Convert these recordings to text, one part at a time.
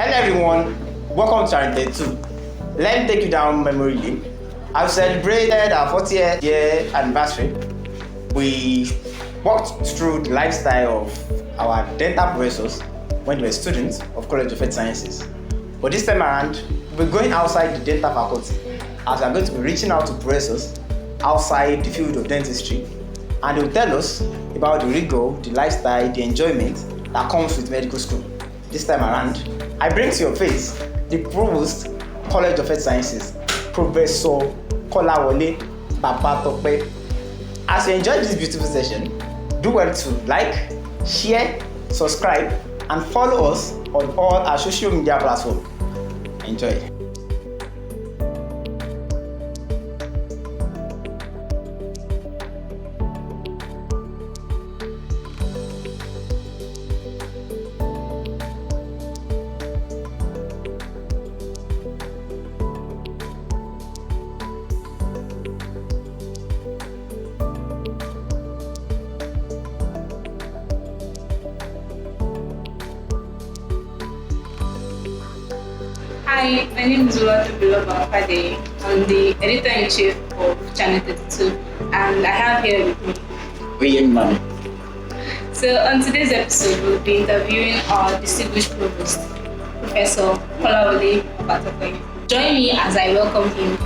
Hello everyone, welcome to Anecdotes 2. Let me take you down memory lane. I've celebrated our 40th year anniversary. We walked through the lifestyle of our dental professors when they were students of College of Health Sciences. But this time around, we're going outside the dental faculty as we're going to be reaching out to professors outside the field of dentistry, and they'll tell us about the rigor, the lifestyle, the enjoyment that comes with medical school. This time around, I bring to your face the Provost, College of Health Sciences, Professor Kolawole Babatope. As you enjoy this beautiful session, do well to like, share, subscribe, and follow us on all our social media platforms. Enjoy. Hi, my name is Babtope. I'm the editor-in-chief of Channel 32, and I have here with me. So on today's episode, we'll be interviewing our distinguished provost, Professor Kolawole Babatope. Join me as I welcome him.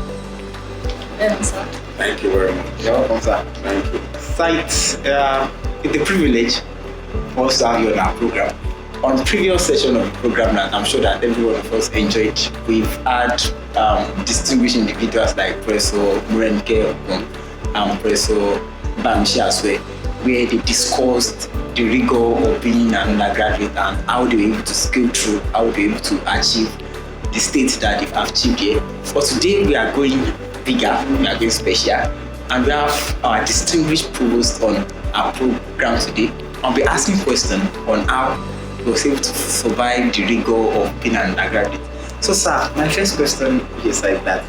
Welcome, sir. Thank you very much. You're welcome, sir. Thank you. It's a privilege for us to have you on our program. On the previous session of the program that I'm sure that every one of us enjoyed, we've had distinguished individuals like Professor Murenke and Professor Bamshi as well, where they discussed the rigor of being an undergraduate and how they were able to scale through, how they were able to achieve the state that they've achieved here. But today we are going bigger, we are going special, and we have our distinguished provost on our program today. I'll be asking questions on how was able to survive the rigor of being an undergraduate. So, sir, my first question is like that.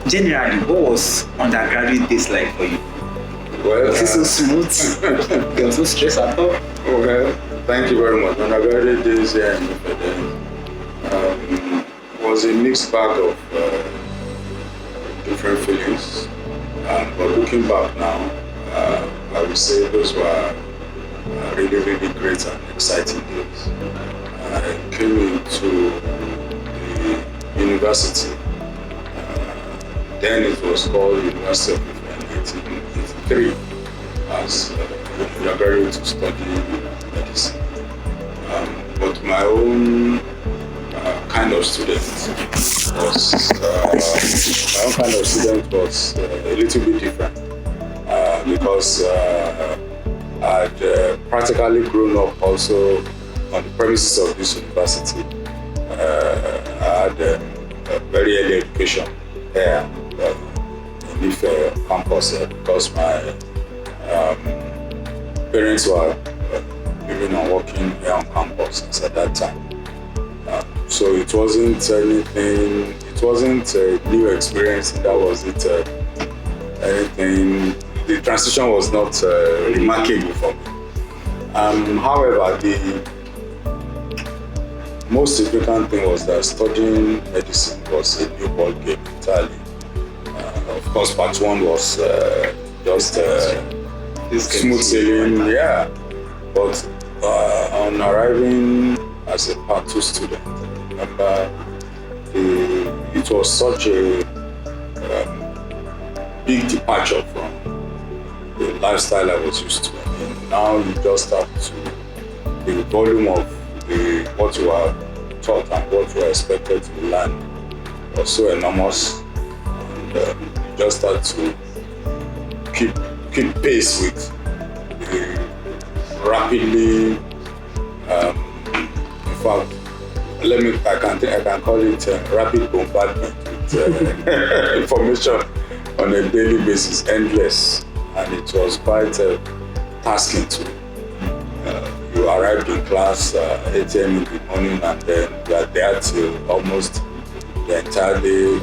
Generally, what was undergraduate days like for you? Well, was it so smooth? There was no stress at all? Well, thank you very much. Undergraduate days here in Ibadan was a mixed bag of different feelings. But looking back now, I would say those were really great and exciting days. I came into the university, then it was called University of Ife in 1983 as a graduate to study medicine. But my own kind of student was a little bit different because I'd practically grown up also on the premises of this university. I had a very early education there in Ife campus because my parents were living and working here on campus at that time. So it wasn't anything, it wasn't a new experience, that was it anything. The transition was not remarkable for me. However, the most significant thing was that studying medicine was a new ball game entirely. Of course, part one was just smooth sailing, yeah. But on arriving as a part two student, I remember it was such a big departure from the lifestyle I was used to. I mean, now you just have to, the volume of what you are taught and what you are expected to learn was so enormous, and you just have to keep pace with the rapidly, in fact, I can call it rapid bombardment with information on a daily basis, endless. And it was quite tasking too. You arrived in class 8 a.m. in the morning, and then you are there till almost the entire day.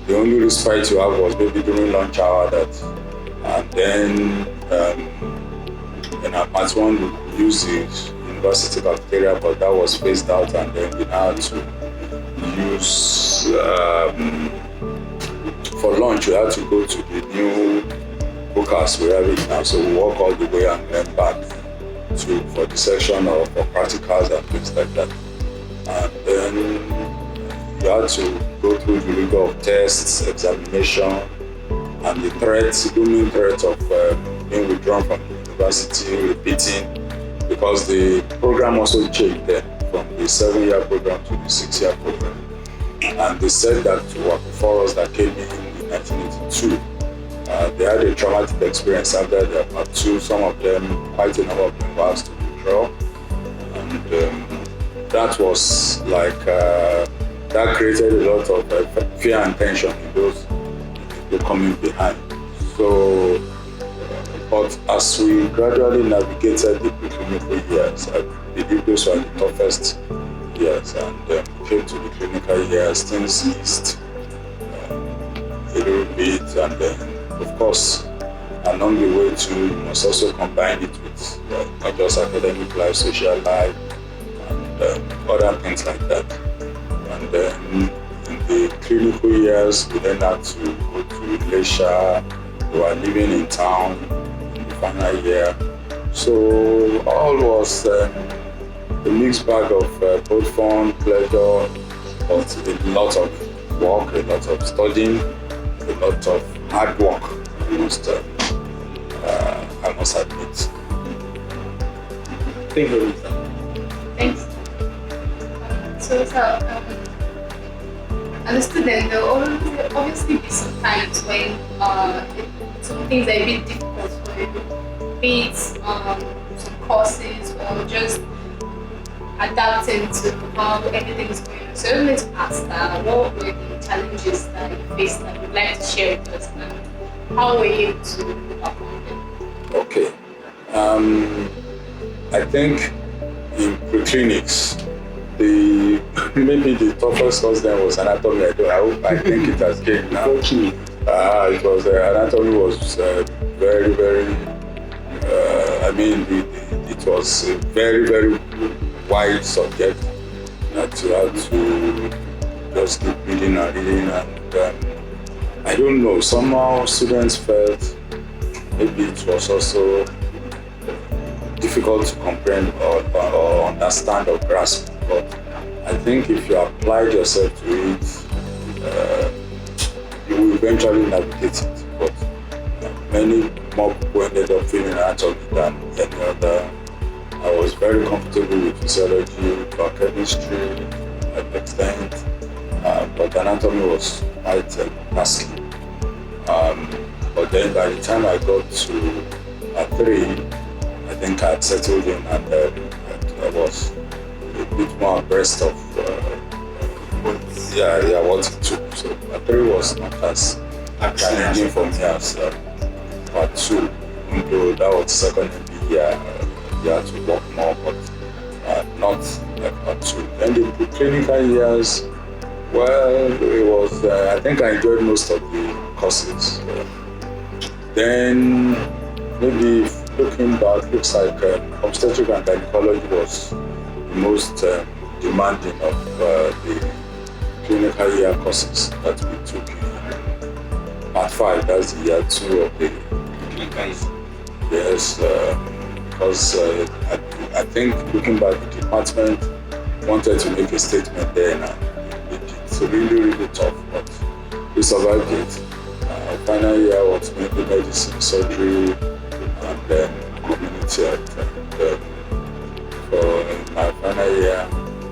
The only respite you have was maybe during lunch hour, and then in our part one we use it, university cafeteria, but that was phased out, and then we now had to use for lunch. We had to go to the new hookahs we have it now, so we walk all the way and then back for the section of for practicals and things like that. And then you had to go through the rigor of tests, examination, and the looming threat of being withdrawn from the university, repeating, because the program also changed then from the 7-year program to the 6-year program. And they said that for us that came in 1982, they had a traumatic experience after their part 2. Some of them, quite a number of them, were asked to withdraw. And that was like, that created a lot of fear and tension in those people coming behind. So, but as we gradually navigated the preclinical years, I believe those were the toughest years, and came to the clinical years, things eased a little bit, and then, of course, along the way too, you must also combine it with not just academic life, social life, and other things like that. And then in the clinical years, we then had to go to Malaysia. We were living in town in the final year. So all was a mixed bag of both fun, pleasure, but a lot of work, a lot of studying, a lot of hard work, I must admit. Thank you. Thanks. So, as a student, there will obviously be some times when some things are a bit difficult for you, be it some courses or just adapting to how everything is going on. So I wanted to ask what were the challenges that you faced that you'd like to share with us, and how were you able to overcome them? Okay. I think in preclinics, maybe the toughest course then was anatomy. I think it has changed now. It was anatomy was very, very. It was a very, very wide subject that you had to just keep reading and reading, and I don't know. Somehow students felt maybe it was also difficult to comprehend or understand or grasp. But I think if you applied yourself to it, you will eventually navigate it. But many more people ended up feeling anatomy than any other. I was very comfortable with physiology, biochemistry, at the extent, but anatomy was quite tasky. But then by the time I got to 3, I think I had settled in, and I was a bit more abreast of what it took. So 3 was not as challenging for me as part 2, though that was second year. You had to work more, but not like part 2. Then the clinical years, well, it was. I think I enjoyed most of the courses. Then maybe looking back, looks like obstetric and gynecology was the most demanding of the clinical year courses that we took in part 5. That's the year 2 of the clinical year. Yes. Because I think looking back, the department wanted to make a statement then, and it's really, really tough, but we survived it. Final year was mainly medicine, surgery, and then community health. And for my final year,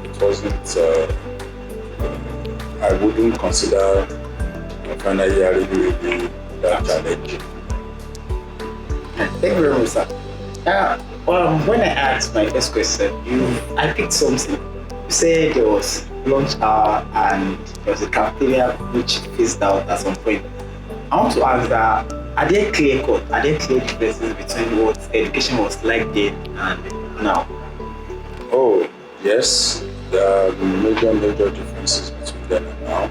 it wasn't, I wouldn't consider my final year really that challenging. Thank you very much, sir. When I asked my first question, I picked something. You said there was lunch hour and there was a cafeteria which phased out at some point. I want to ask that, are there clear differences between what education was like then and now? Oh, yes. There are major differences between then and now.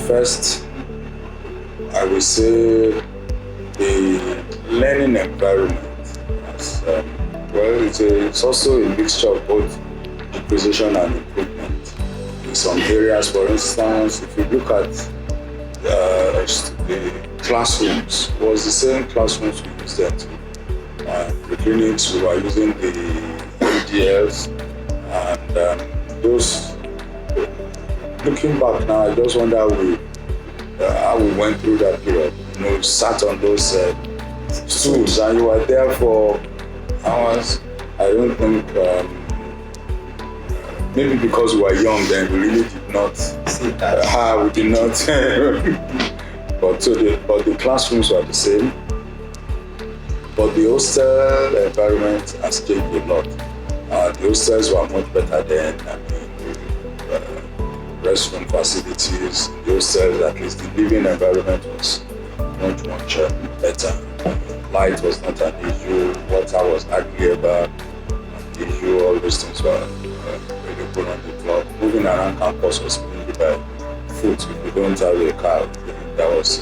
First, I would say the learning environment has Well, it's also a mixture of both acquisition and improvement. In some areas, for instance, if you look at the classrooms, it was the same classrooms we used then too. The clinics, we were using the ADLs, and those. Looking back now, I just wonder how we went through that period. You sat on those stools, and you were there for hours. I don't think. Maybe because we were young then, we really did not see that. We did not. but the classrooms were the same. But the hostel environment has changed a lot. The hostels were much better then. Restroom facilities, the hostels, at least the living environment was much better. Light was not an issue, water was hardly ever an issue, all those things were available on the floor. Moving around campus was mainly by foot. If you don't have a car, there was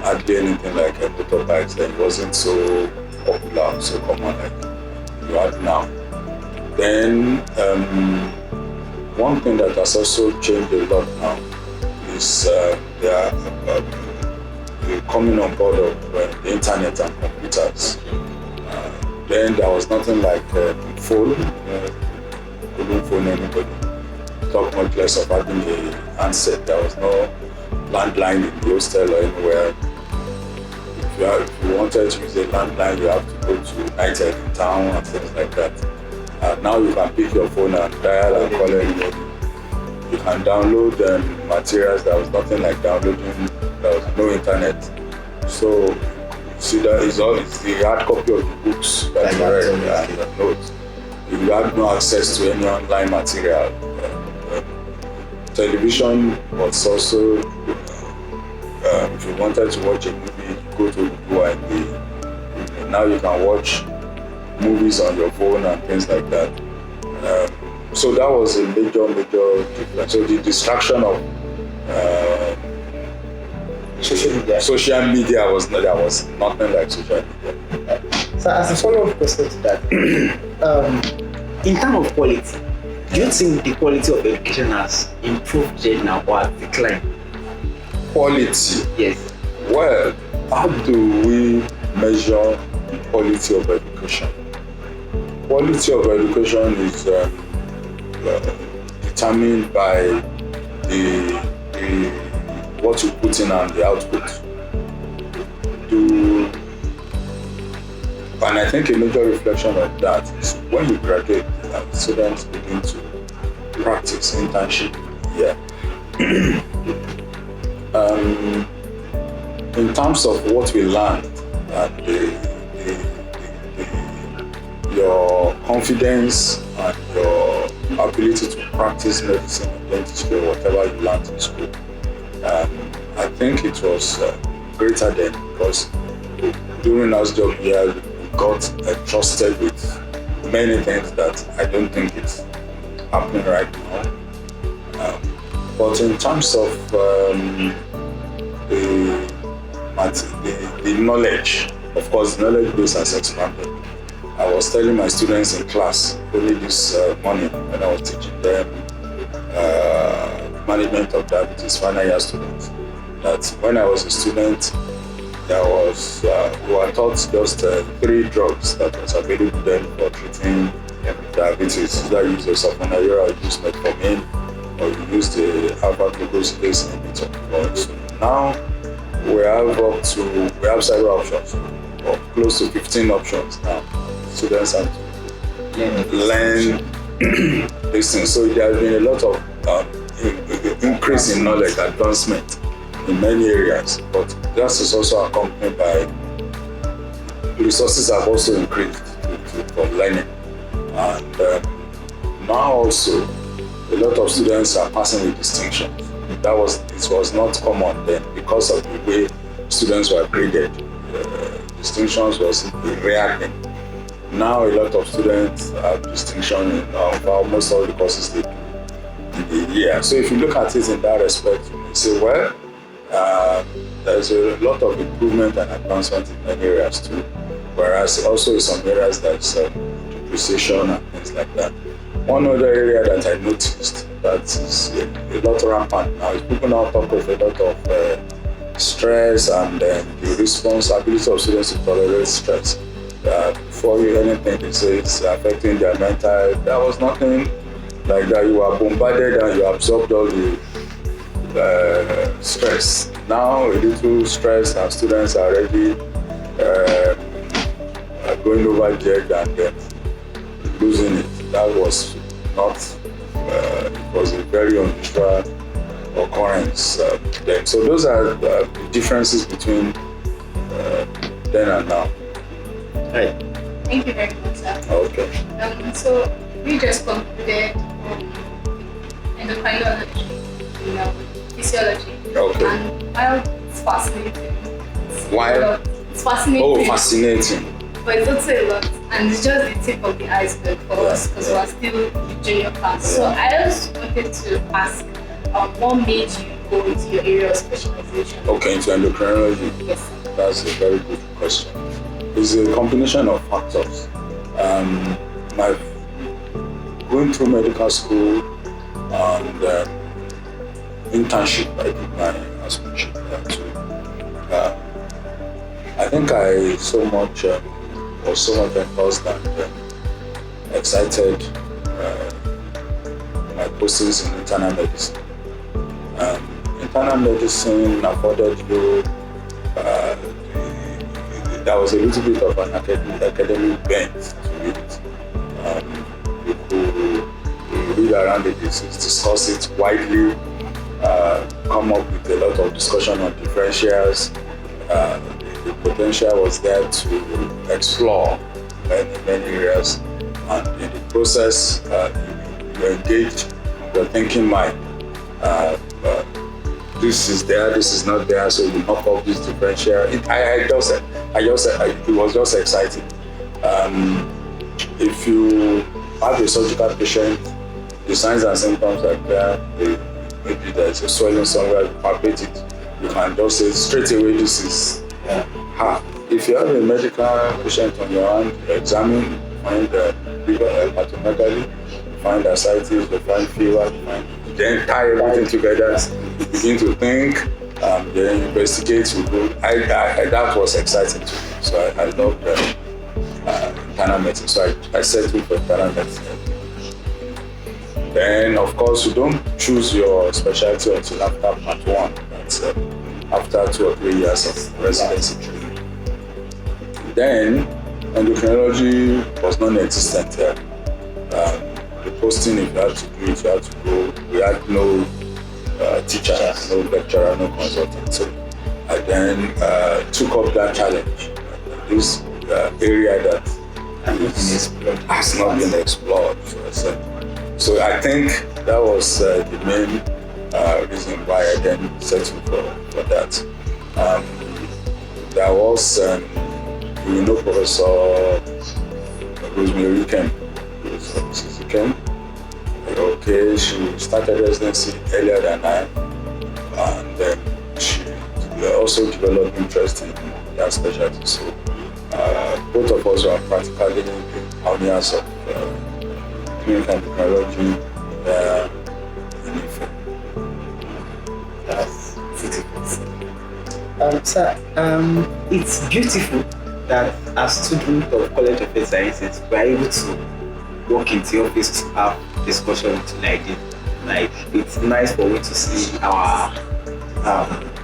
hardly anything like motorbikes, then it wasn't so popular, so common like you have now. Then one thing that has also changed a lot now is the coming on board of the internet and computers. Then there was nothing like phone. Couldn't phone anybody. Talk much less of having a handset. There was no landline in the hostel or anywhere. If you wanted to use a landline, you have to go to United in town and things like that. Now you can pick your phone and dial and call anybody. You can download materials. There was nothing like downloading. There was no internet. So see that it's the hard copy of the books that you read and your notes. You had no access to any online material. Television was also, if you wanted to watch a movie, you go to the now you can watch movies on your phone and things like that. So that was a major difference. So the distraction of social media was nothing like social media. So as a follow-up question to that, in terms of quality, do you think the quality of education has improved now or has declined? Quality? Yes. Well, how do we measure the quality of education? Quality of education is determined by the what you put in and the output. And I think a major reflection of that is when you graduate, students begin to practice internship. Yeah. In terms of what we learned and your confidence and your ability to practice medicine or dentistry or whatever you learned in school, I think it was greater then because during our job here, we got trusted with many things that I don't think it's happening right now. But in terms of the knowledge, of course, knowledge base has expanded. I was telling my students in class only this morning when I was teaching them management of diabetes, final year students, that when I was a student, there was we were taught just 3 drugs that was available then for treating diabetes. Either you use the sulfonylurea, or you use metformin, or you use the alpha-glucosidase inhibitor. So now we have several options, or close to 15 options now. Students have to learn these things. So there has been a lot of increase in knowledge, advancement in many areas, but that is also accompanied by resources have also increased for learning. And now also a lot of students are passing with distinctions. It was not common then because of the way students were graded. Distinctions was a rare thing. Now a lot of students have distinction in almost all the courses they do in the year. So if you look at it in that respect, you say, well, there's a lot of improvement and advancement in many areas too. whereas also in some areas there's depreciation and things like that. One other area that I noticed that is a lot rampant now is people now talk of a lot of stress and the responsibility of students to tolerate stress. Before you anything, they say it's affecting their mental. There was nothing like that. You are bombarded and you absorbed all the stress. Now a little stress and students are already going over the edge and then losing it. That was not, it was a very unusual occurrence then. So those are the differences between then and now. Right. Thank you very much, sir. Okay. So we just concluded endocrinology, physiology. Okay. And while it's fascinating, While? it's fascinating. Oh, fascinating. But it's also a lot, and it's just the tip of the iceberg for us because we're still in junior class. So I just wanted to ask, what made you go into your area of specialization? Okay, into endocrinology. Yes, sir. That's a very good question. It's a combination of factors. My going through medical school and internship, I did my aspirantship there too. I think I was so much engrossed and excited my courses in internal medicine. Internal medicine afforded you, there was a little bit of an academic bent to it. You could read around the disease, discuss it widely, come up with a lot of discussion on differentials. The potential was there to explore many areas, and in the process, you engaged your thinking mind. This is there, this is not there, so you knock off this differential. It was just exciting. If you have a surgical patient, the signs and symptoms are there. Maybe there's a swelling somewhere, you palpate it. You can just say straight away, this is If you have a medical patient on your hand, you examine, find hepatomegaly, find ascites, you find fever, then tie everything together, you begin to think, then investigate, you go. That was exciting to me. So I loved internal medicine. So I settled for internal medicine. Then, of course, you don't choose your specialty until after part one. That's after 2 or 3 years of residency training. Then, endocrinology was non-existent here. The posting, if you had to do it, you had to go. We had no teacher, no lecturer, no consultant. So I then took up that challenge. This area that has not been explored. So I think that was the main reason why I then settled for that. There was, you know, Professor Kolawole. Okay, she started residency earlier than I, and then she also developed interest in that specialty. So both of us were practically pioneers of clinical endocrinology in Ife. That's beautiful. Sir, it's beautiful that as students of College of Health Sciences, we're able to walk into the office to have discussion like this. Like, it's nice for me to see our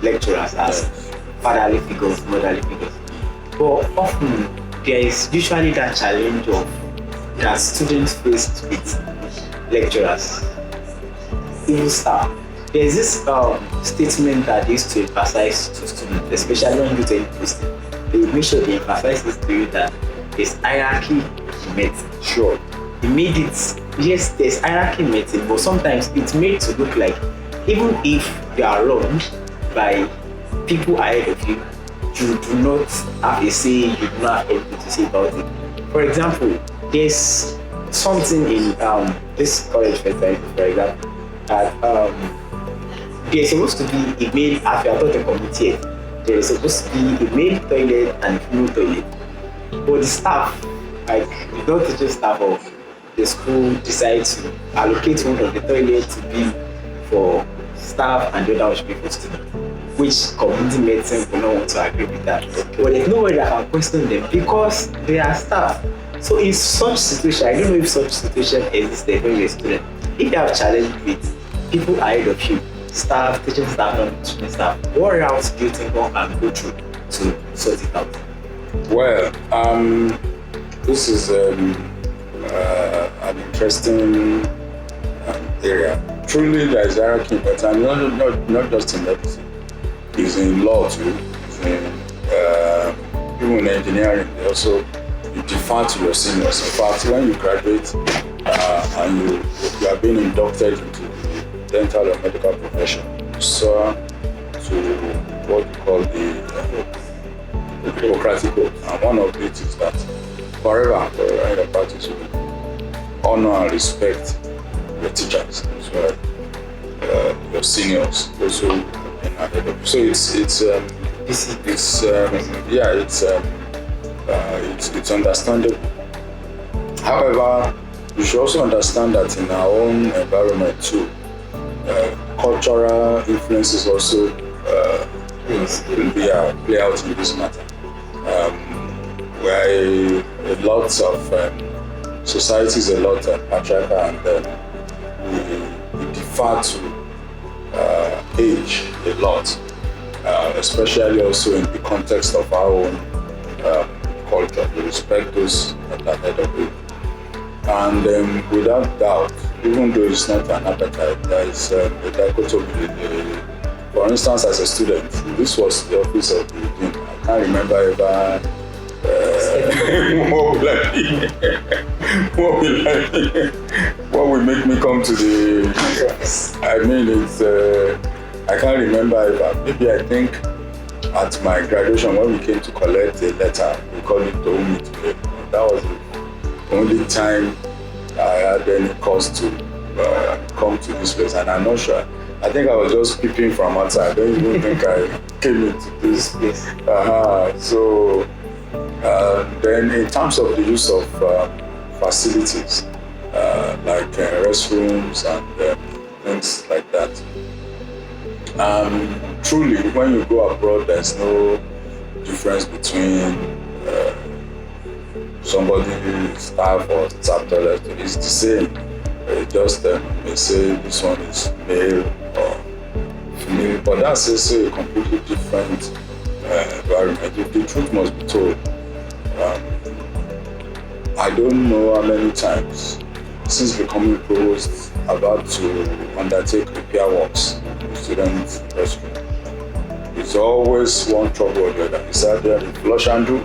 lecturers as fatherly figures, motherly figures. But often there is usually that challenge of that students faced with lecturers. Even there's this statement that they used to emphasize to students, especially when you tell posting. They make sure they emphasize this to you that there's hierarchy in medicine. Sure. They made it, yes, there's hierarchy in medicine, but sometimes it's made to look like even if you are wronged by people ahead of you, you do not have a say, you do not have anything to say about it. For example, there's something in this college, for example, that there's supposed to be a male, after I taught the committee, there is supposed to be a male toilet and a female toilet. But the staff, like the non-teaching staff of the school, decide to allocate one of the toilets to be for staff and the other one should be for students, which community medicine will not want to agree with that. But there's nobody that can question them because they are staff. So in such situation, I don't know if such situation existed when you're a student. If you have challenge with people ahead of you, staff, teaching staff, non-teaching staff, what route do you think one can go through to sort it out? Well, this is an interesting area. Truly, there is hierarchy, but not just in medicine. It's in law too. It's in even in engineering. They also you defer to your seniors. In fact, when you graduate and you are being inducted into the dental or medical profession, you soar to what we call the Hippocratic Oath. And one of it is that forever in the practice you honor and respect your teachers as well, your seniors, also so it's understandable. However, you should also understand that in our own environment too, cultural influences also play out in this matter. Where a lot of societies a lot patriarchal and we defer to age a lot, especially also in the context of our own culture. We respect those that are ahead of it. And without doubt, even though it's not an appetite, there is a dichotomy. For instance, as a student, this was the office of the dean. I can't remember ever what will make me come to the I mean it's I can't remember ever. Maybe I think at my graduation when we came to collect a letter, we called it the OAU. That was the only time I had any cause to come to this place, and I'm not sure. I think I was just peeping from outside. I don't even think I came into this place. So then in terms of the use of facilities like restrooms and things like that, truly when you go abroad there's no difference between somebody staff or staff toilet. It's the same. Just they say this one is male or female, but that's also a completely different environment. The truth must be told. I don't know how many times since becoming provost about to undertake repair works in student restroom. It's always one trouble or the other. It's either the flush handle,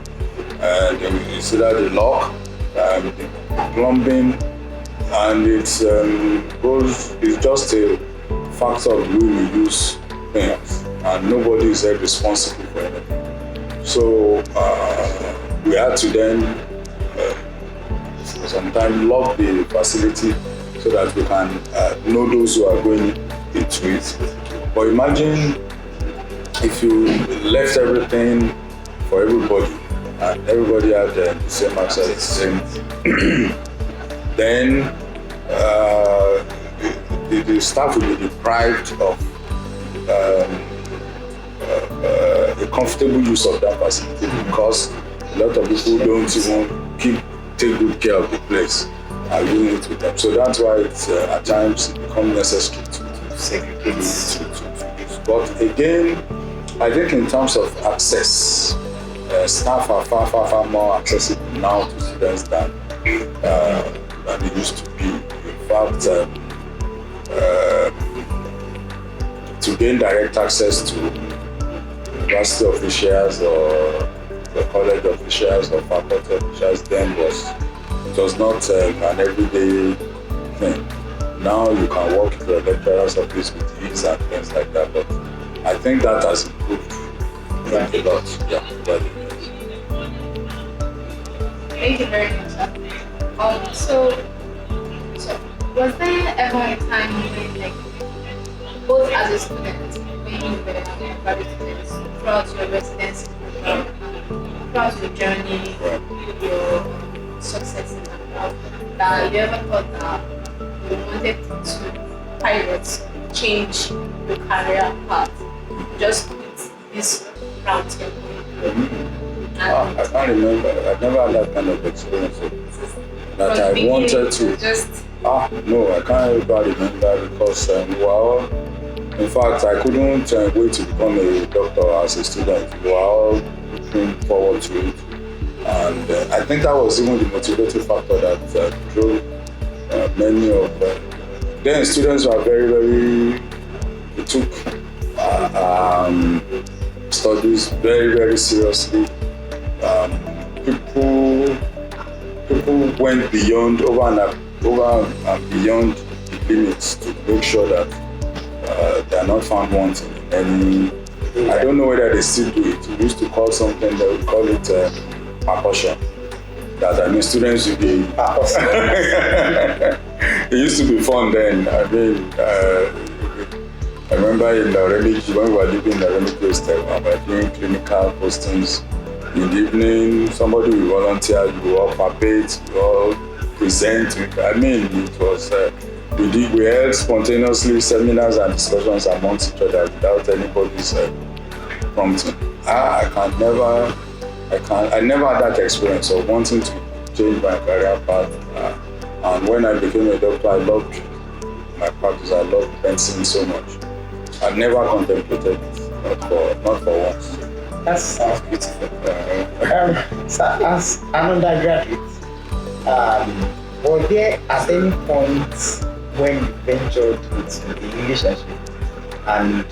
it's either the lock, the plumbing, and it's just a factor of the way we use things, and nobody is held responsible for anything. So we had to then sometimes lock the facility so that we can know those who are going into it. But imagine if you left everything for everybody and everybody had the same access, then the staff will be deprived of a comfortable use of that facility because a lot of people don't even take good care of the place and doing it with them. So that's why it's at times it becomes necessary to segregate to use. But again, I think in terms of access, staff are far more accessible now to students than they used to be. In fact, to gain direct access to university officials or the college officials or faculty officials then it was not an everyday thing. Now you can walk into a lecturer's office with ease and things like that, but I think that has improved a lot. Yeah, Thank you very much. So was there ever a time when, like, both as a student, when you were graduate students throughout your residency program, throughout your journey, your success in life, that you ever thought that you wanted to pivot, change your career path, just with this route you're going through? I can't remember. I've never had that kind of experience that I wanted to. No, I can't ever remember because, well, in fact, I couldn't wait to become a doctor as a student. We were all looking forward to it. And I think that was even the motivating factor that drove many of them. Then students were very, they took studies very seriously. People went beyond, over and beyond the limits to make sure that they are not found wanting in any. I don't know whether they still do it. We used to call something, they would call it percussion. That students would be. It used to be fun then. I remember in the Remigi, when we were living in the Remigi hostel, we were doing clinical postings. In the evening, somebody will volunteer, you all participate, you all present. It was, we held spontaneously seminars and discussions amongst each other without anybody's prompting. I never had that experience of wanting to change my career path. And when I became a doctor, I loved my practice, I loved medicine so much. I never contemplated it, not for once. That sounds beautiful. So as an undergraduate, was there at any point when you ventured into the relationship? And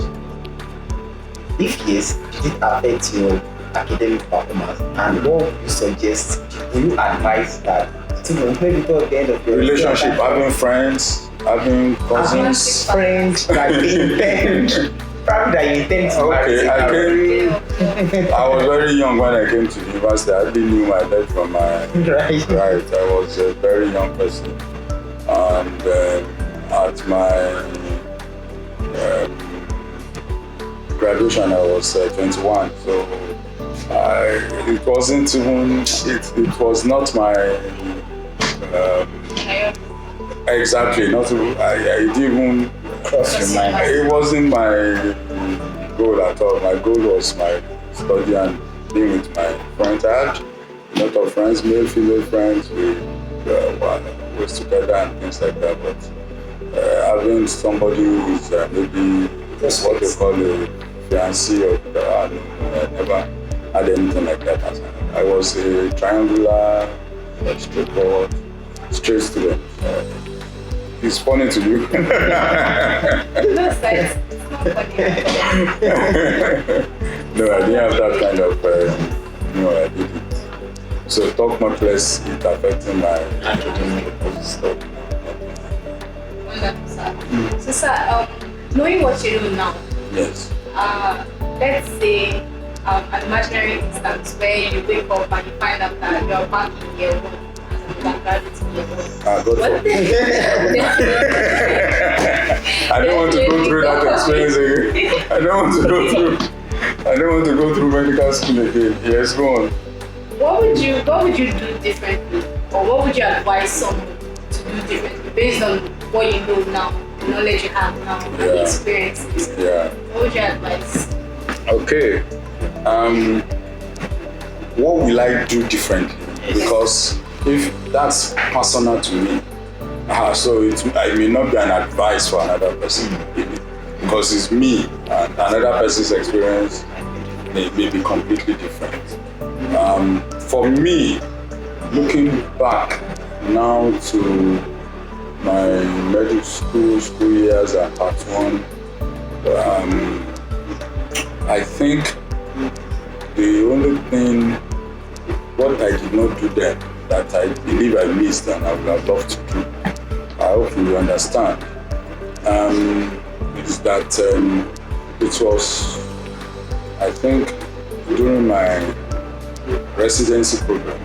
if yes, did it affect your academic performance? And what would you suggest? Would you advise that students maybe towards the end of your relationship, having friends, having cousins, friends that you intend? Probably that you intend to marry. I was very young when I came to the university. I hardly knew my left from my right. I was a very young person. And at my graduation, I was 21. So it wasn't even, it was not my, exactly, not, I didn't even, it wasn't my goal at all. My goal was my study and being with my friends. I had a lot of friends, male, female friends. We was together and things like that. But having somebody who is maybe what they call a fiancé or I never had anything like that. I was a triangular, straightforward, straight student. It's funny to you. No, it's not funny at all. No, I didn't have that kind of, no, I didn't. So talk much less, it affecting my academic stuff. Wonderful, sir. So, sir, knowing what you do now, Yes. Let's say an imaginary instance where you wake up and you find out that you are back in year one. I don't want to go through that experience again. I don't want to go through medical school again. Yes, go on. What would you do differently, or what would you advise someone to do differently based on what you know now, the knowledge you have now, and the experiences? Yeah. What would you advise? Okay. What will I do differently? Because if that's personal to me, so I may not be an advice for another person, because it's me and another person's experience may be completely different. For me, looking back now to my medical school years and part one, I think the only thing what I did not do then that I believe I missed and I would have loved to do, I hope you understand, is that it was, I think, during my residency program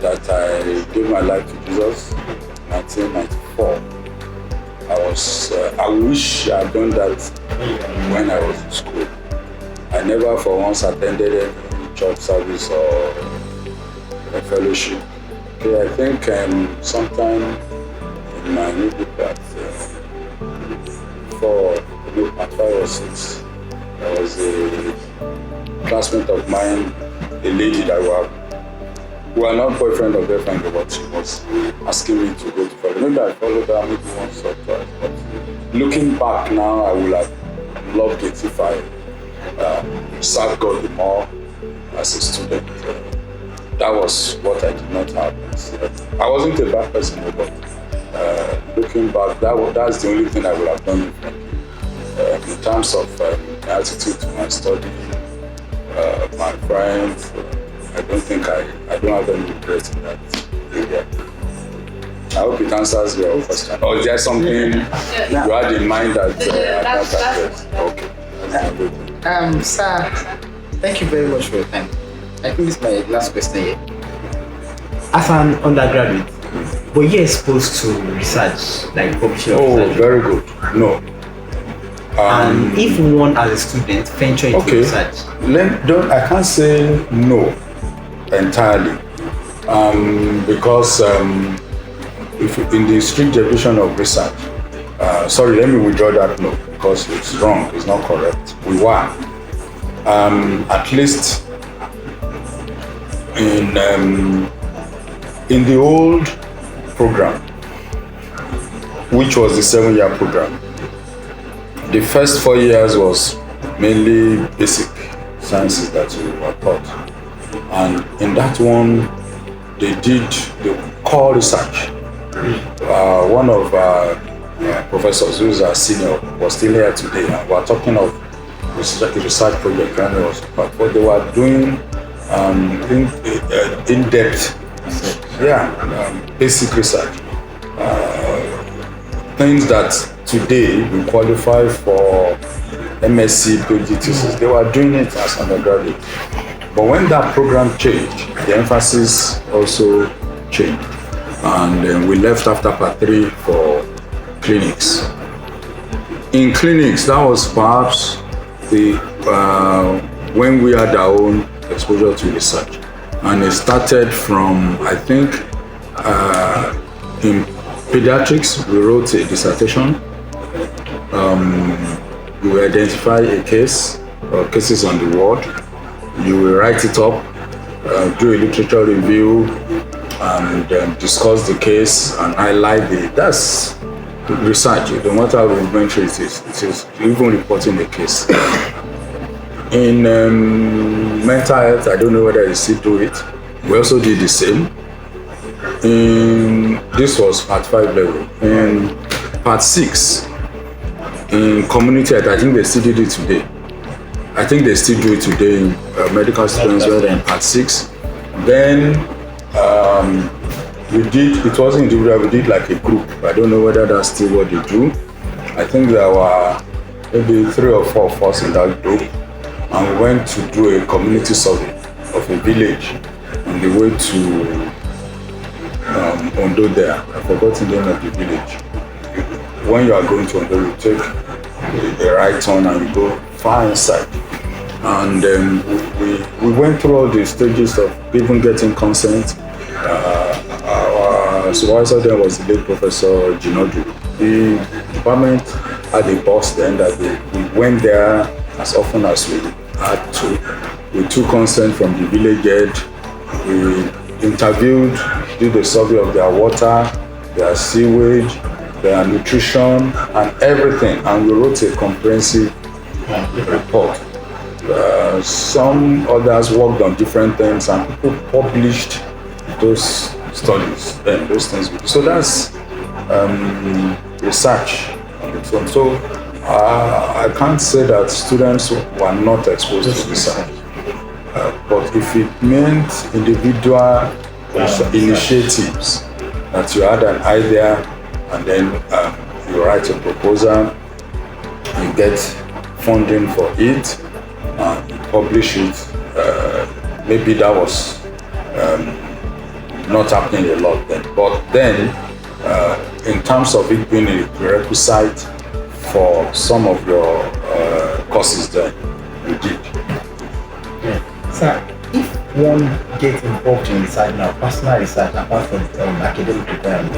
that I gave my life to Jesus in 1994. I wish I had done that when I was in school. I never for once attended any church service or a fellowship. Okay, I think sometime in my maybe at 5 or 6, there was a classmate of mine, a lady that we were not boyfriend or girlfriend, but she was asking me to go to college. Maybe I followed her maybe once or twice, but looking back now, I would have loved it if I served God more as a student. That was what I did not have. I wasn't a bad person, but looking back, that's the only thing I would have done differently. In terms of attitude to my study, my friends, I don't think I don't have any regrets in that area. I hope it answers your question. Or is there something you had in mind that I can't address? Okay. Sir, thank you very much for your time. I think this is my last question here. As an undergraduate, were you exposed to research, like publishing? Oh, very good. No. And if one as a student venture into research? I can't say no entirely. Because if in the strict definition of research, sorry, let me withdraw that no, because it's wrong, it's not correct. We were. At least in the old program, which was the 7-year program, the first 4 years was mainly basic sciences that we were taught. And in that one, they did the core research. One of professors who is our senior was still here today, and we are talking of research project, but they were doing in-depth, basic research. Things that today we qualify for MSc, PhD thesis, they were doing it as undergraduate. But when that program changed, the emphasis also changed. And we left after part 3 for clinics. In clinics, that was perhaps when we had our own exposure to research. And it started from, I think, in pediatrics, we wrote a dissertation. You identify a case or cases on the ward. You will write it up, do a literature review, and discuss the case and highlight that's research. No matter how rudimentary it is even reporting a case. In mental health, I don't know whether you still do it. We also did the same. This was part 5 level. In part 6, in community health, I think they still did it today. I think they still do it today in medical students, whether in part 6. Then we did, it wasn't individual, we did like a group. I don't know whether that's still what they do. I think there were maybe 3 or 4 of us in that group, and we went to do a community survey of a village on the way to Ondo there. I forgot the name of the village. When you are going to Ondo, you take a right turn and you go far inside. And we went through all the stages of even getting consent. Our supervisor then was the late Professor Jinodu. The department had a bus then that we went there as often as we had to. We took consent from the village head. We interviewed, did a survey of their water, their sewage, their nutrition, and everything. And we wrote a comprehensive report. Some others worked on different things, and people published those studies and those things. So that's research on its own. So I can't say that students were not exposed to research. But if it meant individual initiatives, that you had an idea and then you write a proposal, you get funding for it, you publish it, maybe that was not happening a lot then. But then, in terms of it being a prerequisite for some of your courses then, you did. Sir, one get involved in research now, personal research apart from academic requirements,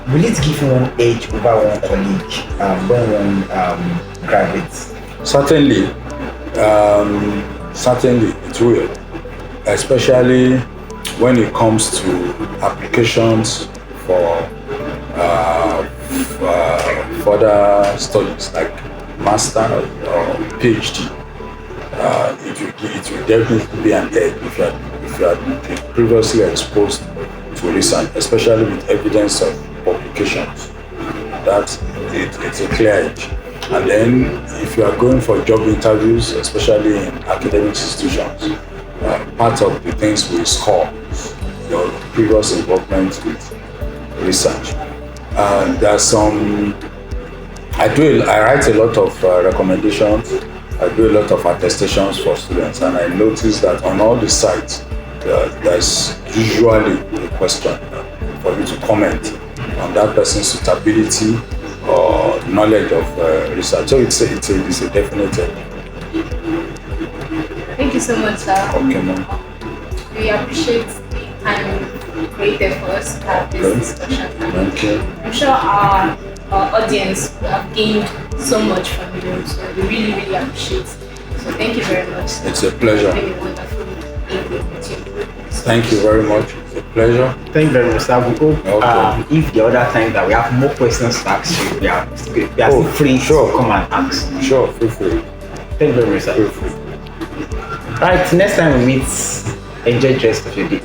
will it give one edge over one colleague when one graduates? Certainly, certainly it will, especially when it comes to applications for further studies like master or PhD. It will definitely be an edge if you are been previously exposed to research, especially with evidence of publications. It's a clear edge. And then if you are going for job interviews, especially in academic institutions, part of the things we score your previous involvement with research. There are some. I write a lot of recommendations. I do a lot of attestations for students, and I notice that on all the sites, there's usually a question for you to comment on that person's suitability or knowledge of research. So it's a definite. Thank you so much, sir. Okay, ma'am. We appreciate the time you created for us to have this discussion. Thank you. I'm sure our audience will have gained so much from you, so we really, really appreciate it. So thank you very much. It's a pleasure. It's been a wonderful evening with you. Thank you very much. It's a pleasure. Thank you very much, sir. We hope Okay. if the other time that we have more questions to ask you, we are still free to come and ask. Sure, feel free. Thank you very much, sir. Feel free. Right, next time we meet, enjoy the rest of your day.